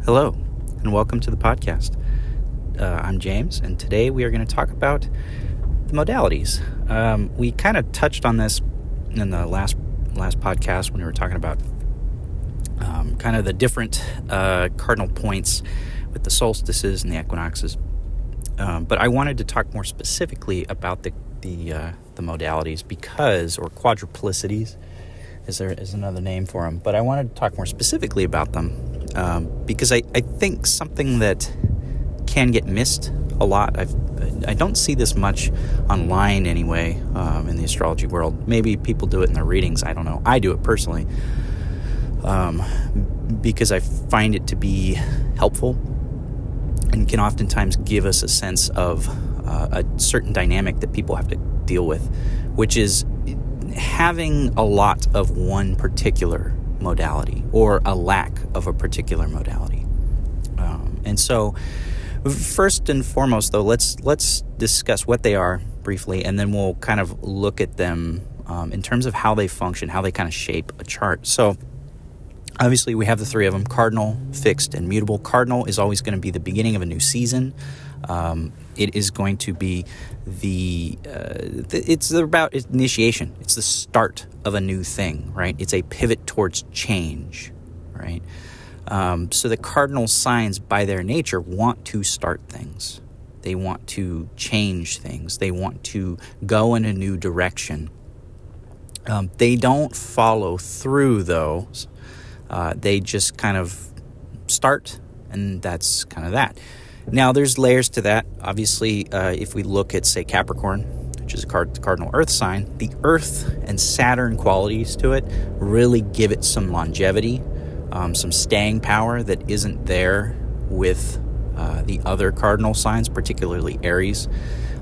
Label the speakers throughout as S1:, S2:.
S1: Hello, and welcome to the podcast. I'm James, and today we are going to talk about the modalities. We kind of touched on this in the last podcast when we were talking about kind of the different cardinal points with the solstices and the equinoxes. But I wanted to talk more specifically about the modalities or quadruplicities is another name for them. But I wanted to talk more specifically about them because I think something that can get missed a lot. I don't see this much online anyway in the astrology world. Maybe people do it in their readings. I don't know. I do it personally because I find it to be helpful and can oftentimes give us a sense of a certain dynamic that people have to deal with, which is having a lot of one particular modality or a lack of a particular modality. And so first and foremost, though, let's discuss what they are briefly, and then we'll kind of look at them in terms of how they function, how they kind of shape a chart. So obviously we have the three of them: cardinal, fixed, and mutable. Cardinal is always going to be the beginning of a new season. It is going to be it's about initiation. It's the start of a new thing, right? It's a pivot towards change, right? So the cardinal signs, by their nature, want to start things. They want to change things. They want to go in a new direction. They don't follow through, though. They just kind of start, and that's kind of that. Now, there's layers to that. Obviously, if we look at, say, Capricorn, which is a cardinal earth sign, the earth and Saturn qualities to it really give it some longevity, some staying power that isn't there with the other cardinal signs, particularly Aries.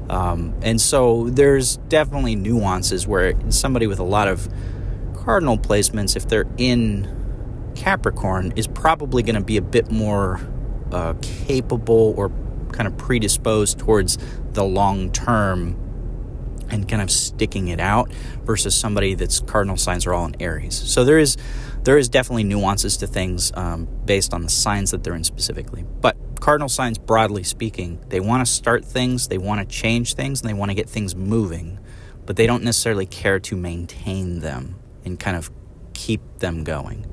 S1: And so there's definitely nuances where somebody with a lot of cardinal placements, if they're in Capricorn, is probably going to be a bit more capable or kind of predisposed towards the long term and kind of sticking it out versus somebody that's cardinal signs are all in Aries. So there is definitely nuances to things based on the signs that they're in specifically. But cardinal signs, broadly speaking, they want to start things, they want to change things, and they want to get things moving, but they don't necessarily care to maintain them and kind of keep them going.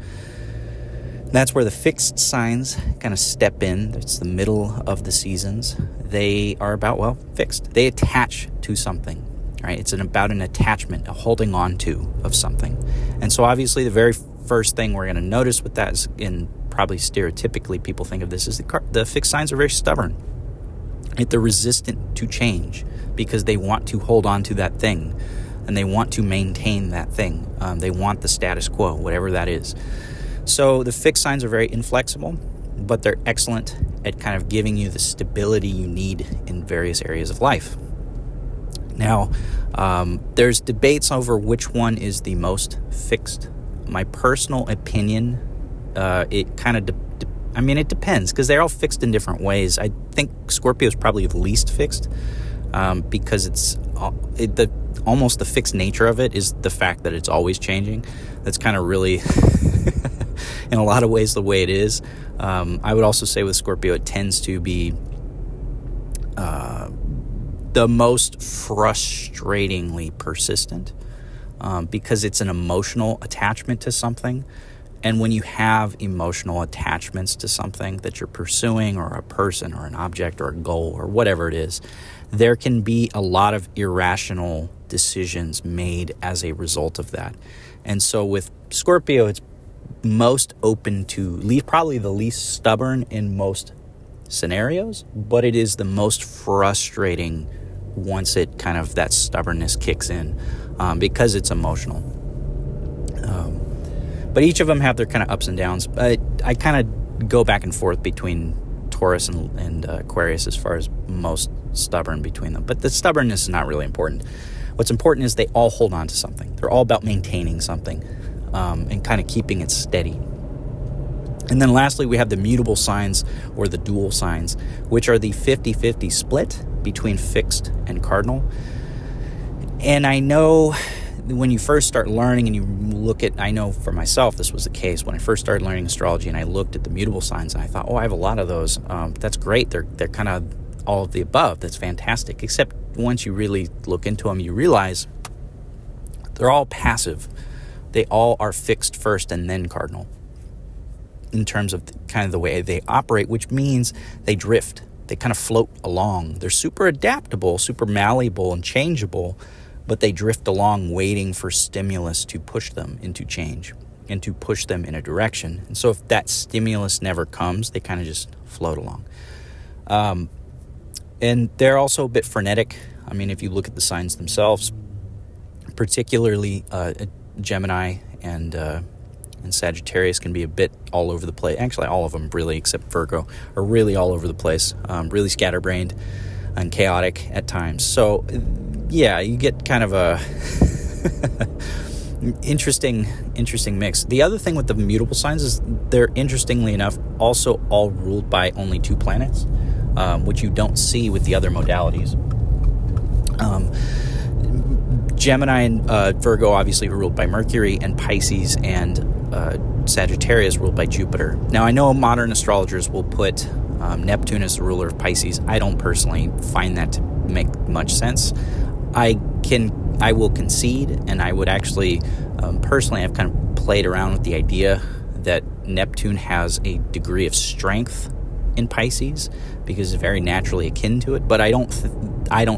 S1: That's where the fixed signs kind of step in. It's the middle of the seasons. They are about, fixed. They attach to something, right? It's about an attachment, a holding on to of something. And so obviously the very first thing we're going to notice with that is, and probably stereotypically people think of this, is the fixed signs are very stubborn. They're resistant to change because they want to hold on to that thing and they want to maintain that thing. They want the status quo, whatever that is. So the fixed signs are very inflexible, but they're excellent at kind of giving you the stability you need in various areas of life. Now, there's debates over which one is the most fixed. My personal opinion, it kind of, it depends because they're all fixed in different ways. I think Scorpio is probably the least fixed because it's almost the fixed nature of it is the fact that it's always changing. That's kind of really... in a lot of ways the way it is. I would also say with Scorpio it tends to be the most frustratingly persistent because it's an emotional attachment to something. And when you have emotional attachments to something that you're pursuing, or a person or an object or a goal or whatever it is, there can be a lot of irrational decisions made as a result of that. And so with Scorpio, it's most open to probably the least stubborn in most scenarios, but it is the most frustrating once it kind of that stubbornness kicks in because it's emotional. But each of them have their kind of ups and downs. I kind of go back and forth between Taurus and Aquarius as far as most stubborn between them. But the stubbornness is not really important. What's important is they all hold on to something. They're all about maintaining something. And kind of keeping it steady. And then lastly, we have the mutable signs or the dual signs, which are the 50-50 split between fixed and cardinal. And I know when you first start learning and you look at, I know for myself this was the case when I first started learning astrology, and I looked at the mutable signs and I thought, I have a lot of those. That's great. They're kind of all of the above. That's fantastic. Except once you really look into them, you realize they're all passive. They all are fixed first and then cardinal in terms of kind of the way they operate, which means they drift. They kind of float along. They're super adaptable, super malleable and changeable, but they drift along waiting for stimulus to push them into change and to push them in a direction. And so if that stimulus never comes, they kind of just float along. And they're also a bit frenetic. I mean, if you look at the signs themselves, particularly Gemini and Sagittarius can be a bit all over the place. Actually, all of them really, except Virgo, are really all over the place, really scatterbrained and chaotic at times. So, yeah, you get kind of a interesting mix. The other thing with the mutable signs is they're, interestingly enough, also all ruled by only 2 planets, which you don't see with the other modalities. Gemini and Virgo obviously are ruled by Mercury, and Pisces and Sagittarius ruled by Jupiter. Now, I know modern astrologers will put Neptune as the ruler of Pisces. I don't personally find that to make much sense. I will concede, and I would actually, personally, I've kind of played around with the idea that Neptune has a degree of strength in Pisces because it's very naturally akin to it, but I don't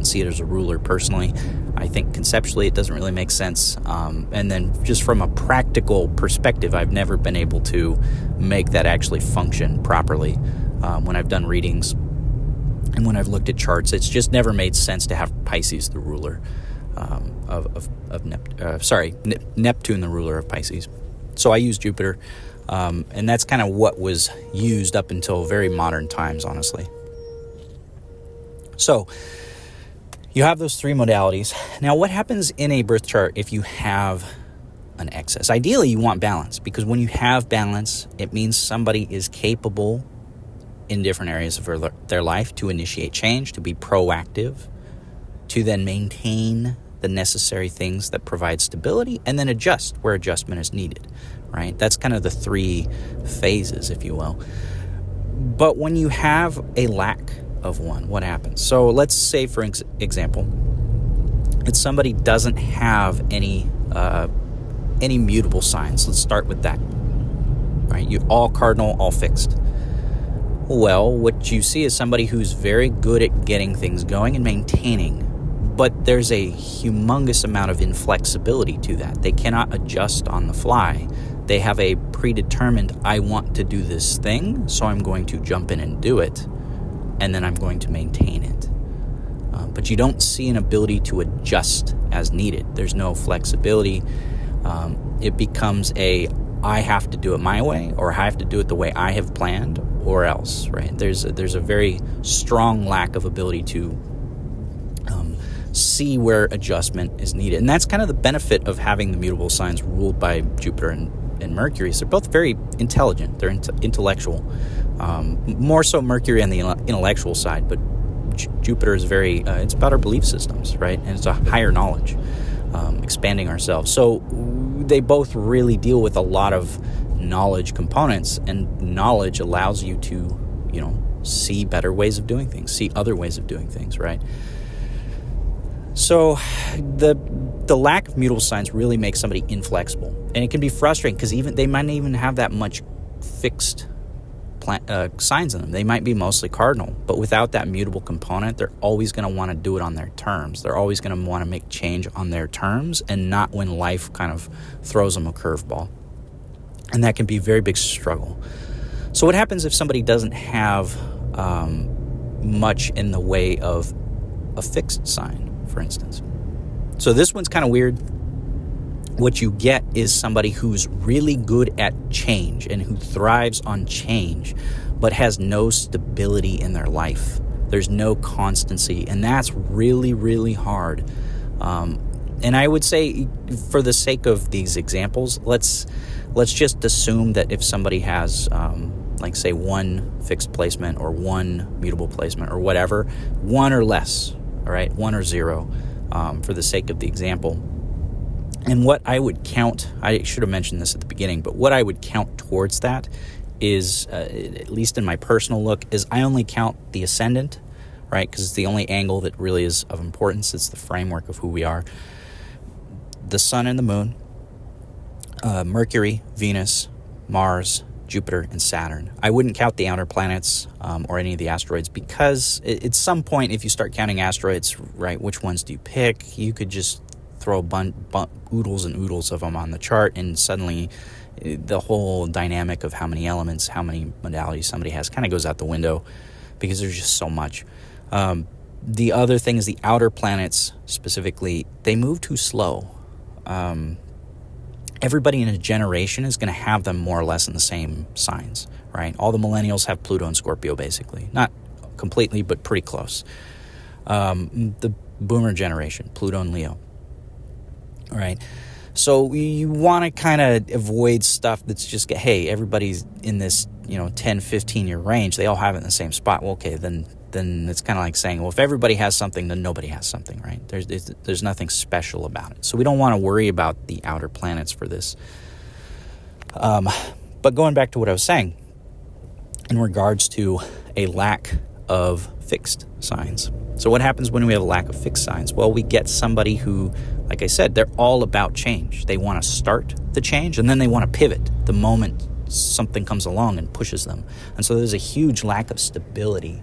S1: see it as a ruler personally. I think conceptually it doesn't really make sense. And then just from a practical perspective, I've never been able to make that actually function properly. When I've done readings and when I've looked at charts, it's just never made sense to have Pisces the ruler Neptune the ruler of Pisces. So I use Jupiter, and that's kind of what was used up until very modern times, honestly. So you have those 3 modalities. Now, what happens in a birth chart if you have an excess? Ideally, you want balance, because when you have balance, it means somebody is capable in different areas of their life to initiate change, to be proactive, to then maintain the necessary things that provide stability, and then adjust where adjustment is needed, right? That's kind of the 3 phases, if you will. But when you have a lack of one, what happens? So let's say, for example, that somebody doesn't have any mutable signs. Let's start with that, right? You all cardinal, all fixed. Well, what you see is somebody who's very good at getting things going and maintaining, but there's a humongous amount of inflexibility to that. They cannot adjust on the fly. They have a predetermined, I want to do this thing, so I'm going to jump in and do it, and then I'm going to maintain it. But you don't see an ability to adjust as needed. There's no flexibility. It becomes I have to do it my way, or I have to do it the way I have planned, or else, right? There's a very strong lack of ability to see where adjustment is needed. And that's kind of the benefit of having the mutable signs ruled by Jupiter and Mercury. So they're both very intelligent. They're intellectual. More so Mercury on the intellectual side, but Jupiter is it's about our belief systems, right? And it's a higher knowledge, expanding ourselves. So they both really deal with a lot of knowledge components, and knowledge allows you to, see better ways of doing things, see other ways of doing things, right? So the lack of mutable signs really makes somebody inflexible, and it can be frustrating because they might not even have that much fixed signs in them. They might be mostly cardinal, but without that mutable component, they're always going to want to do it on their terms. They're always going to want to make change on their terms, and not when life kind of throws them a curveball. And that can be a very big struggle. So what happens if somebody doesn't have much in the way of a fixed sign, for instance? So this one's kind of weird. What you get is somebody who's really good at change and who thrives on change, but has no stability in their life. There's no constancy, and that's really, really hard. And I would say, for the sake of these examples, let's just assume that if somebody has, like, say, 1 fixed placement or 1 mutable placement or whatever, 1 or less, all right, 1 or 0, for the sake of the example. And what I would count, I should have mentioned this at the beginning, but what I would count towards that is, at least in my personal look, is I only count the ascendant, right? Because it's the only angle that really is of importance. It's the framework of who we are. The sun and the moon, Mercury, Venus, Mars, Jupiter, and Saturn. I wouldn't count the outer planets or any of the asteroids, because at some point, if you start counting asteroids, right, which ones do you pick? You could just throw oodles and oodles of them on the chart, and suddenly the whole dynamic of how many elements, how many modalities somebody has kind of goes out the window, because there's just so much. The other thing is the outer planets specifically, they move too slow. Everybody in a generation is going to have them more or less in the same signs, right? All the millennials have Pluto and Scorpio, basically. Not completely, but pretty close. The boomer generation, Pluto and Leo. All right. So you want to kind of avoid stuff that's just, hey, everybody's in this, 10, 15-year range. They all have it in the same spot. Well, okay, then it's kind of like saying, well, if everybody has something, then nobody has something, right? There's nothing special about it. So we don't want to worry about the outer planets for this. But going back to what I was saying, in regards to a lack of fixed signs. So what happens when we have a lack of fixed signs? Well, we get somebody who, like I said, they're all about change. They want to start the change, and then they want to pivot the moment something comes along and pushes them. And so there's a huge lack of stability.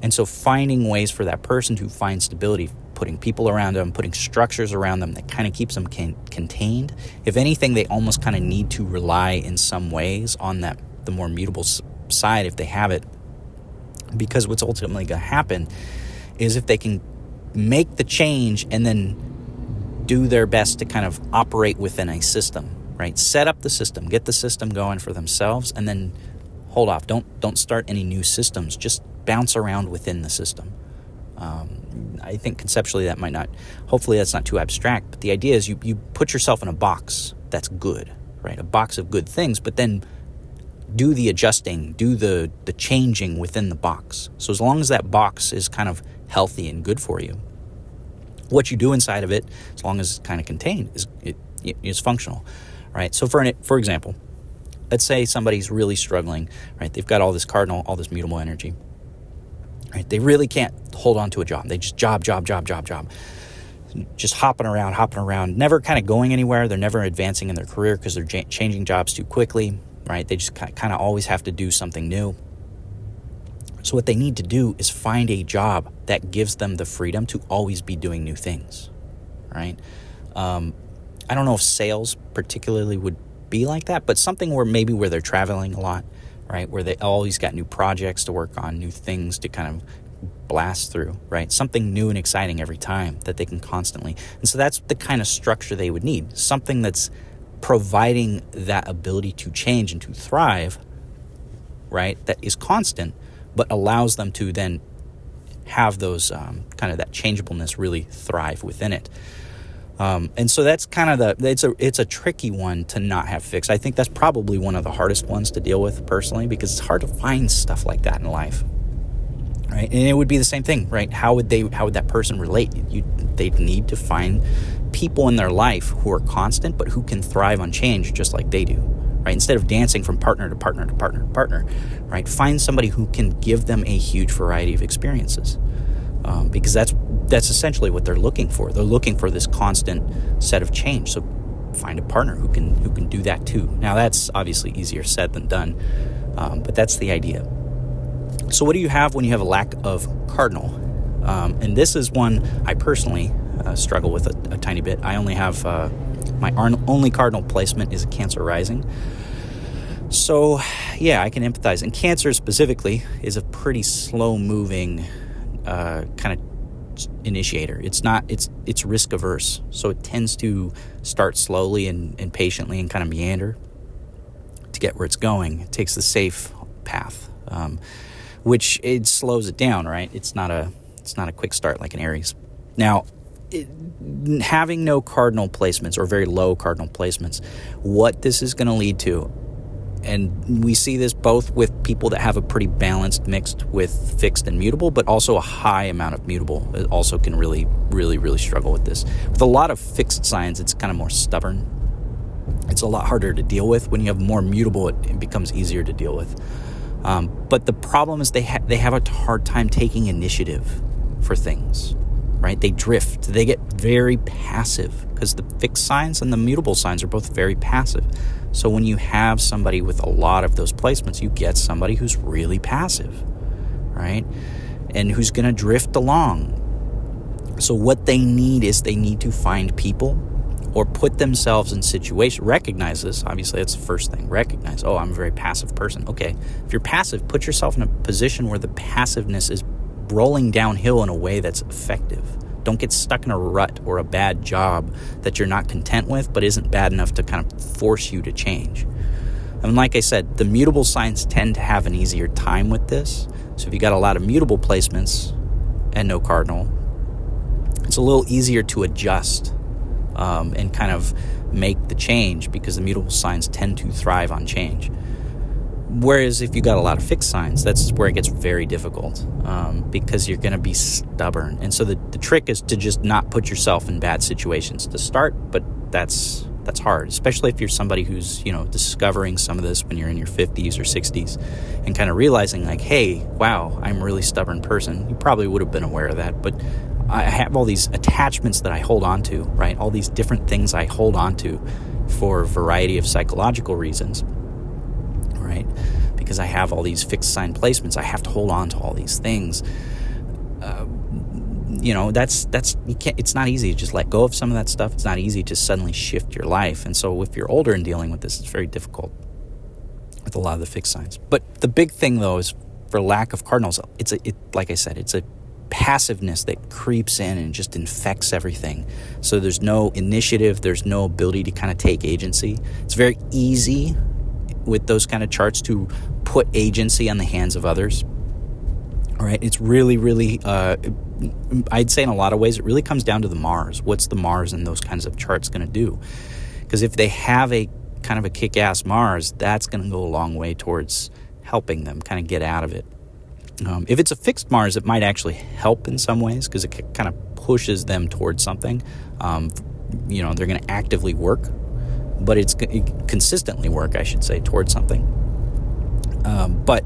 S1: And so finding ways for that person to find stability, putting people around them, putting structures around them that kind of keeps them contained. If anything, they almost kind of need to rely in some ways on the more mutable side if they have it. Because what's ultimately going to happen is if they can make the change and then do their best to kind of operate within a system, right? Set up the system, get the system going for themselves, and then hold off. Don't start any new systems. Just bounce around within the system. I think conceptually that might not, hopefully that's not too abstract, but the idea is you put yourself in a box that's good, right? A box of good things, but then do the adjusting, do the changing within the box. So as long as that box is kind of healthy and good for you, what you do inside of it, as long as it's kind of contained, is functional, right? So for example, let's say somebody's really struggling, right? They've got all this cardinal, all this mutable energy, right? They really can't hold on to a job. They just job. Just hopping around, never kind of going anywhere. They're never advancing in their career because they're changing jobs too quickly, right? They just kind of always have to do something new. So what they need to do is find a job that gives them the freedom to always be doing new things, right? I don't know if sales particularly would be like that, but something where they're traveling a lot, right? Where they always got new projects to work on, new things to kind of blast through, right? Something new and exciting every time that they can constantly. And so that's the kind of structure they would need. Something that's providing that ability to change and to thrive, right? That is constant, but allows them to then have those kind of that changeableness really thrive within it. And so that's kind of it's a tricky one to not have fixed. I think that's probably one of the hardest ones to deal with personally, because it's hard to find stuff like that in life, right? And it would be the same thing, right? How would that person relate? They'd need to find people in their life who are constant, but who can thrive on change just like they do, right? Instead of dancing from partner to partner to partner to partner, right? Find somebody who can give them a huge variety of experiences, because that's essentially what they're looking for. They're looking for this constant set of change. So find a partner who can do that too. Now that's obviously easier said than done, but that's the idea. So what do you have when you have a lack of cardinal? And this is one I personally struggle with a tiny bit. I only have my only cardinal placement is a Cancer rising. So yeah, I can empathize. And Cancer specifically is a pretty slow-moving kind of initiator. It's risk averse, so it tends to start slowly and patiently and kind of meander to get where it's going. It takes the safe path, which it slows it down, right? It's not a quick start like an Aries. Now, having no cardinal placements or very low cardinal placements, what this is going to lead to And we see this both with people that have a pretty balanced mix with fixed and mutable, but also a high amount of mutable. It also can really, really, really struggle with this. With a lot of fixed signs, it's kind of more stubborn. It's a lot harder to deal with. When you have more mutable, it becomes easier to deal with. But the problem is they have a hard time taking initiative for things, right? They drift. They get very passive because the fixed signs and the mutable signs are both very passive. So when you have somebody with a lot of those placements, you get somebody who's really passive, right? And who's going to drift along. So what they need is they need to find people or put themselves in situations. Recognize this. Obviously, that's the first thing. Recognize, oh, I'm a very passive person. Okay, if you're passive, put yourself in a position where the passiveness is rolling downhill in a way that's effective. Don't get stuck in a rut or a bad job that you're not content with, but isn't bad enough to kind of force you to change. And like I said, the mutable signs tend to have an easier time with this. So if you got a lot of mutable placements and no cardinal, it's a little easier to adjust and kind of make the change because the mutable signs tend to thrive on change. Whereas if you got a lot of fixed signs, that's where it gets very difficult because you're going to be stubborn. And so the trick is to just not put yourself in bad situations to start, but that's hard, especially if you're somebody who's, discovering some of this when you're in your 50s or 60s and kind of realizing like, hey, wow, I'm a really stubborn person. You probably would have been aware of that, but I have all these attachments that I hold on to, right? All these different things I hold on to for a variety of psychological reasons. Right? Because I have all these fixed sign placements, I have to hold on to all these things. That's you can't. It's not easy to just let go of some of that stuff. It's not easy to suddenly shift your life. And so, if you're older and dealing with this, it's very difficult with a lot of the fixed signs. But the big thing, though, is for lack of cardinals. Like I said, it's a passiveness that creeps in and just infects everything. So there's no initiative. There's no ability to kind of take agency. It's very easy with those kind of charts to put agency on the hands of others. All right, it's really, really, I'd say in a lot of ways, it really comes down to the Mars. What's the Mars in those kinds of charts going to do? Because if they have a kind of a kick-ass Mars, that's going to go a long way towards helping them kind of get out of it. If it's a fixed Mars, it might actually help in some ways because it kind of pushes them towards something. They're going to actively work. But it consistently work, I should say, towards something. But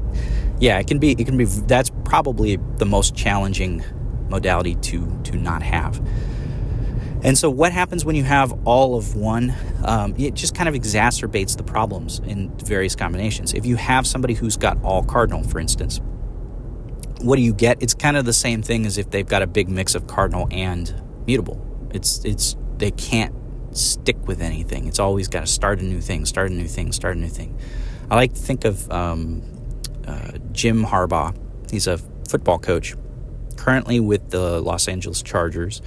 S1: yeah, it can be. That's probably the most challenging modality to not have. And so, what happens when you have all of one? It just kind of exacerbates the problems in various combinations. If you have somebody who's got all cardinal, for instance, what do you get? It's kind of the same thing as if they've got a big mix of cardinal and mutable. They can't stick with anything. It's always got to start a new thing. I like to think of Jim Harbaugh. He's a football coach currently with the Los Angeles Chargers.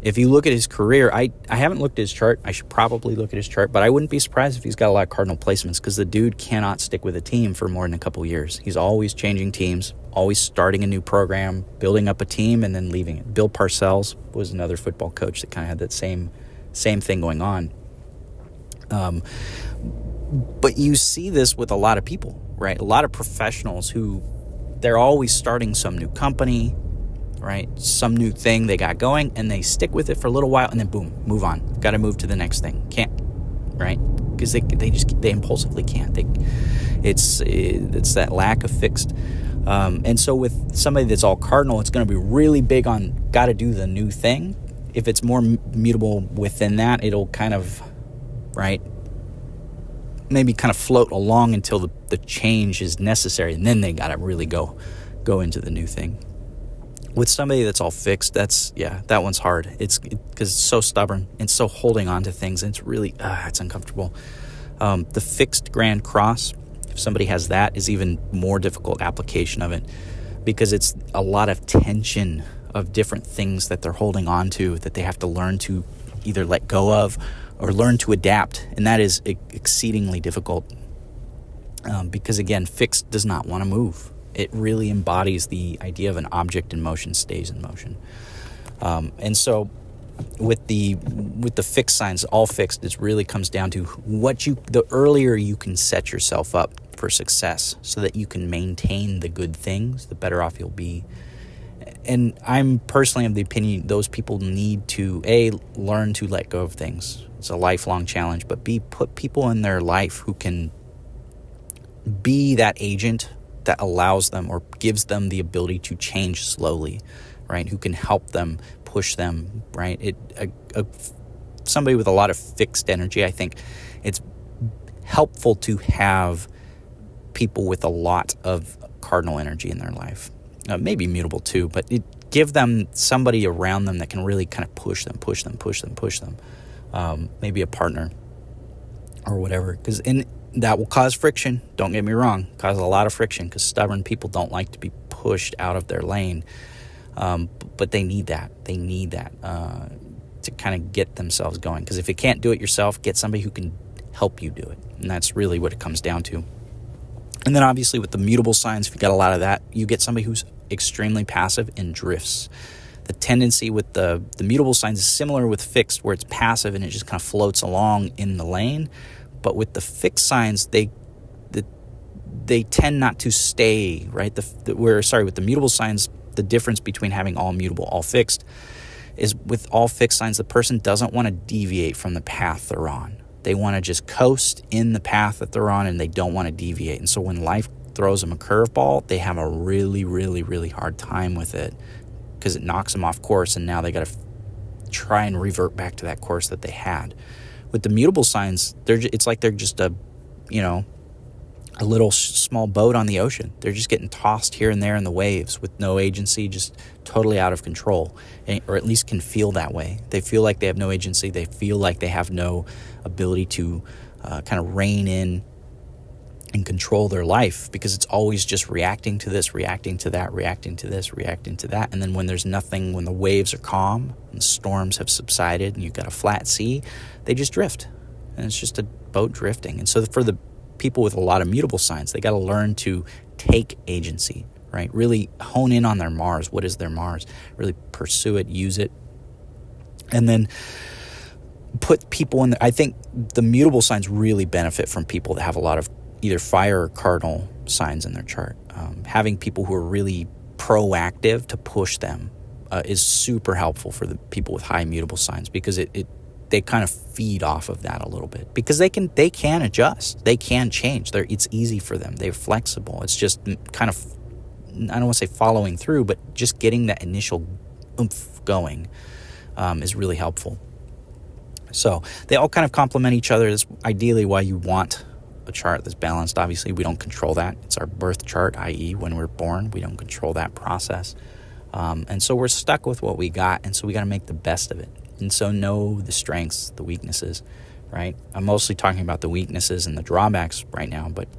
S1: If you look at his career, I haven't looked at his chart. I should probably look at his chart, but I wouldn't be surprised if he's got a lot of cardinal placements because the dude cannot stick with a team for more than a couple years. He's always changing teams, always starting a new program, building up a team, and then leaving it. Bill Parcells was another football coach that kind of had that same thing going on. But you see this with a lot of people, right? A lot of professionals who they're always starting some new company, right? Some new thing they got going, and they stick with it for a little while, and then boom, move on. Got to move to the next thing. Can't, right? Because they impulsively can't. It's that lack of fixed. And so with somebody that's all cardinal, it's going to be really big on got to do the new thing. If it's more mutable within that, it'll kind of, right, maybe kind of float along until the change is necessary, and then they got to really go into the new thing. With somebody that's all fixed, that one's hard. It's because it's so stubborn and so holding on to things, and it's really, it's uncomfortable. The fixed Grand Cross, if somebody has that, is even more difficult application of it because it's a lot of tension of different things that they're holding on to that they have to learn to either let go of or learn to adapt. And that is exceedingly difficult because, again, fixed does not want to move. It really embodies the idea of an object in motion stays in motion. And so with the fixed signs, all fixed, it really comes down to the earlier you can set yourself up for success so that you can maintain the good things, the better off you'll be. And I'm personally of the opinion those people need to learn to let go of things. It's a lifelong challenge, but put people in their life who can be that agent that allows them or gives them the ability to change slowly, right? Who can help them, push them, right? Somebody with a lot of fixed energy, I think it's helpful to have people with a lot of cardinal energy in their life. Maybe mutable too, but give them somebody around them that can really kind of push them. Maybe a partner or whatever, because that will cause friction. Don't get me wrong, cause a lot of friction, because stubborn people don't like to be pushed out of their lane. But they need that. To kind of get themselves going. Because if you can't do it yourself, get somebody who can help you do it. And that's really what it comes down to. And then obviously with the mutable signs, if you got a lot of that, you get somebody who's extremely passive and drifts. The tendency with the mutable signs is similar with fixed, where it's passive and it just kind of floats along in the lane. But with the fixed signs, they tend not to stay, right? With the mutable signs, the difference between having all mutable, all fixed, is with all fixed signs, the person doesn't want to deviate from the path they're on. They want to just coast in the path that they're on, and they don't want to deviate. And so when life throws them a curveball, they have a really, really, really hard time with it, because it knocks them off course, and now they got to try and revert back to that course that they had. With the mutable signs, it's like they're just a little small boat on the ocean. They're just getting tossed here and there in the waves with no agency, just totally out of control, or at least can feel that way. They feel like they have no agency. They feel like they have no ability to kind of rein in and control their life, because it's always just reacting to this, reacting to that, reacting to this, reacting to that. And then when there's nothing, when the waves are calm and the storms have subsided and you've got a flat sea, they just drift. And it's just a boat drifting. And so for the people with a lot of mutable signs, they got to learn to take agency, right? Really hone in on their Mars. What is their Mars? Really pursue it, use it. And then put people in I think the mutable signs really benefit from people that have a lot of either fire or cardinal signs in their chart. Having people who are really proactive to push them is super helpful for the people with high mutable signs, because they kind of feed off of that a little bit, because they can adjust, they can change. It's easy for them. They're flexible. It's just kind of, I don't want to say following through, but just getting that initial oomph going is really helpful. So they all kind of complement each other. That's ideally why you want a chart that's balanced. Obviously, we don't control that. It's our birth chart, i.e. when we're born. We don't control that process. And so we're stuck with what we got, and so we got to make the best of it. And so know the strengths, the weaknesses, right? I'm mostly talking about the weaknesses and the drawbacks right now, but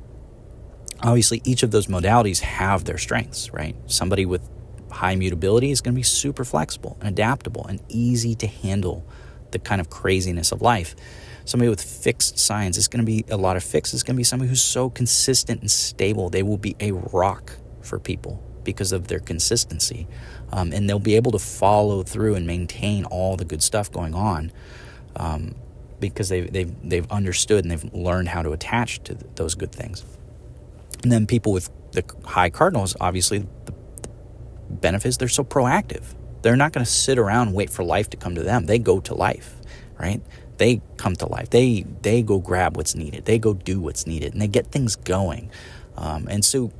S1: obviously each of those modalities have their strengths, right? Somebody with high mutability is going to be super flexible and adaptable and easy to handle the kind of craziness of life. Somebody with fixed signs is going to be a lot of fixed. It's going to be somebody who's so consistent and stable. They will be a rock for people because of their consistency. And they'll be able to follow through and maintain all the good stuff going on because they've understood and they've learned how to attach to those good things. And then people with the high cardinals, obviously, the benefit is they're so proactive. They're not going to sit around and wait for life to come to them. They go to life, right? They come to life. They go grab what's needed. They go do what's needed, and they get things going. And so,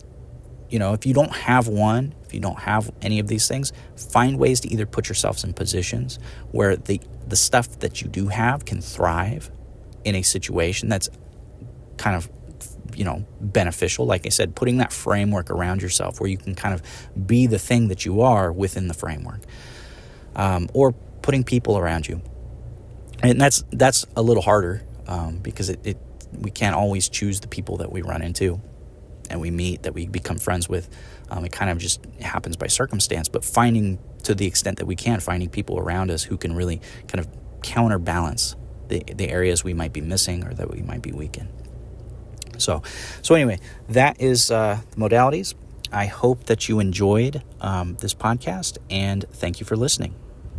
S1: if you don't have any of these things, find ways to either put yourselves in positions where the stuff that you do have can thrive in a situation that's kind of, beneficial. Like I said, putting that framework around yourself where you can kind of be the thing that you are within the framework, or putting people around you. And that's a little harder because we can't always choose the people that we run into and we meet, that we become friends with. It kind of just happens by circumstance, but finding, to the extent that we can, finding people around us who can really kind of counterbalance the areas we might be missing or that we might be weak in. So anyway, that is the modalities. I hope that you enjoyed this podcast, and thank you for listening.